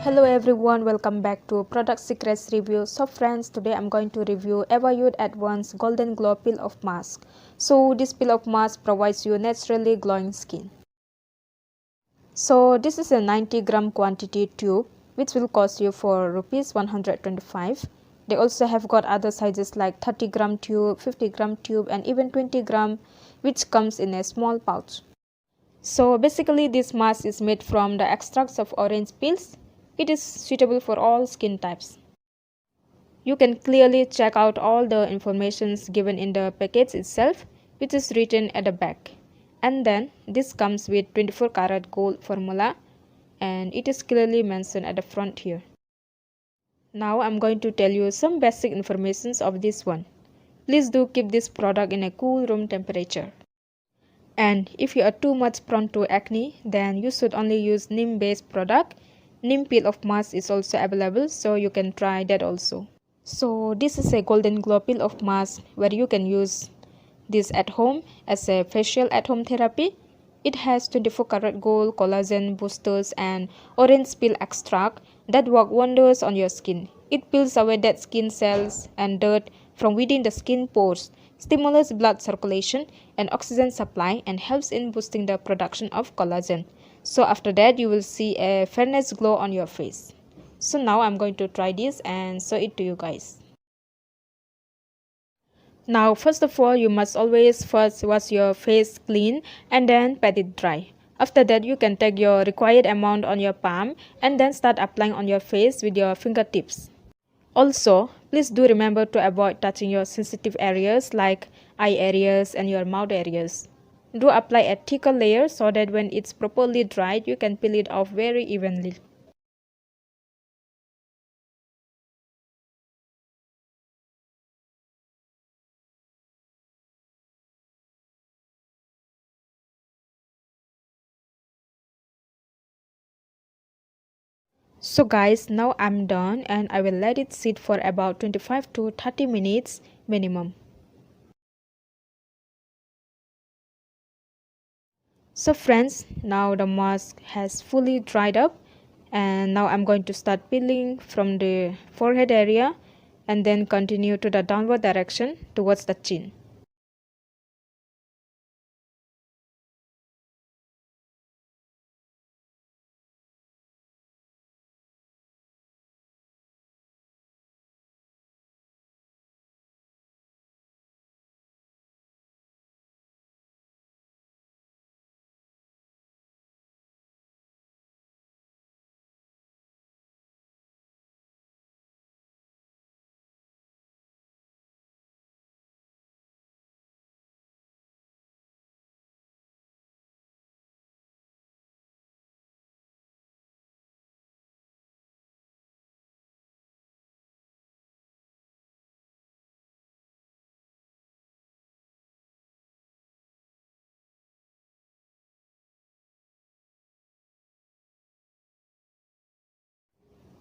Hello everyone, welcome back to Product Secrets Review. So friends, today I'm going to review Everyuth Advanced Golden Glow Peel Off Mask. So this peel off mask provides you naturally glowing skin. So this is a 90-gram quantity tube which will cost you for rupees 125. They also have got other sizes like 30-gram tube, 50-gram tube and even 20-gram, which comes in a small pouch. So basically this mask is made from the extracts of orange peels. It is suitable for all skin types. You can clearly check out all the information given in the package itself, which is written at the back. And then this comes with 24 karat gold formula, and it is clearly mentioned at the front here. Now I'm going to tell you some basic information of this one. Please do keep this product in a cool room temperature. And if you are too much prone to acne, then you should only use neem based product. Neem peel off mask is also available, so you can try that also. So this is a golden glow peel off mask where you can use this at home as a facial at home therapy. It has 24 karat gold, collagen boosters and orange peel extract that work wonders on your skin. It peels away dead skin cells and dirt from within the skin pores, stimulates blood circulation and oxygen supply, and helps in boosting the production of collagen. So after that you will see a fairness glow on your face. So now I'm going to try this and show it to you guys. Now first of all, you must always first wash your face clean and then pat it dry. After that you can take your required amount on your palm and then start applying on your face with your fingertips. Also, please do remember to avoid touching your sensitive areas like eye areas and your mouth areas. Do apply a thicker layer so that when it's properly dried, you can peel it off very evenly. So guys, now I'm done and I will let it sit for about 25 to 30 minutes minimum. So friends, now the mask has fully dried up and now I'm going to start peeling from the forehead area and then continue to the downward direction towards the chin.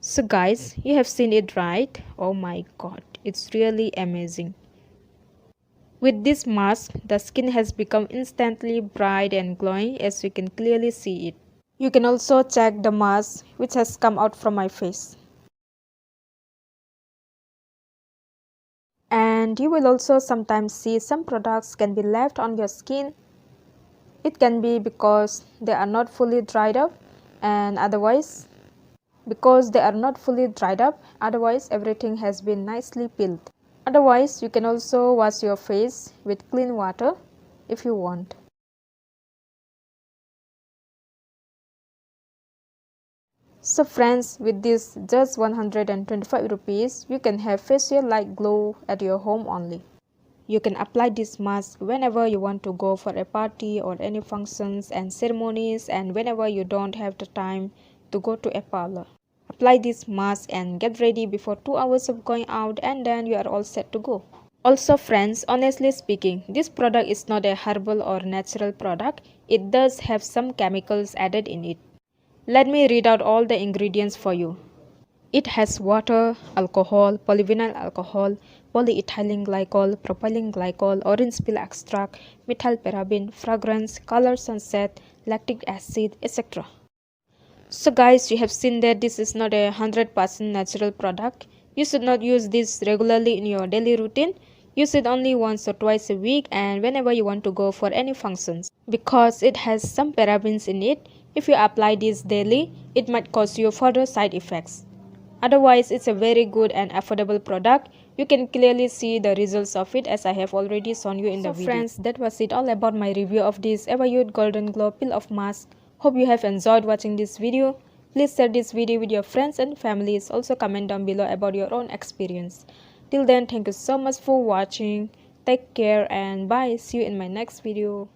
So guys, you have seen it right? Oh my god, it's really amazing. With this mask, the skin has become instantly bright and glowing, as you can clearly see it. You can also check the mask which has come out from my face. And you will also sometimes see some products can be left on your skin. It can be because they are not fully dried up, and otherwise everything has been nicely peeled. Otherwise, you can also wash your face with clean water if you want. So friends, with this just 125 rupees, you can have facial like glow at your home only. You can apply this mask whenever you want to go for a party or any functions and ceremonies, and whenever you don't have the time to go to a parlor. Apply this mask and get ready before 2 hours of going out, and then you are all set to go. Also friends, honestly speaking, this product is not a herbal or natural product. It does have some chemicals added in it. Let me read out all the ingredients for you. It has water, alcohol, polyvinyl alcohol, polyethylene glycol, propylene glycol, orange peel extract, methyl paraben, fragrance, color sunset, lactic acid, etc. So guys, you have seen that this is not a 100% natural product. You should not use this regularly in your daily routine. Use it only once or twice a week and whenever you want to go for any functions. Because it has some parabens in it, if you apply this daily, it might cause you further side effects. Otherwise, it's a very good and affordable product. You can clearly see the results of it as I have already shown you in the video. So friends, that was it all about my review of this Everyuth Golden Glow Peel Off Mask. Hope you have enjoyed watching this video. Please share this video with your friends and families. Also comment down below about your own experience. Till then, thank you so much for watching. Take care and bye. See you in my next video.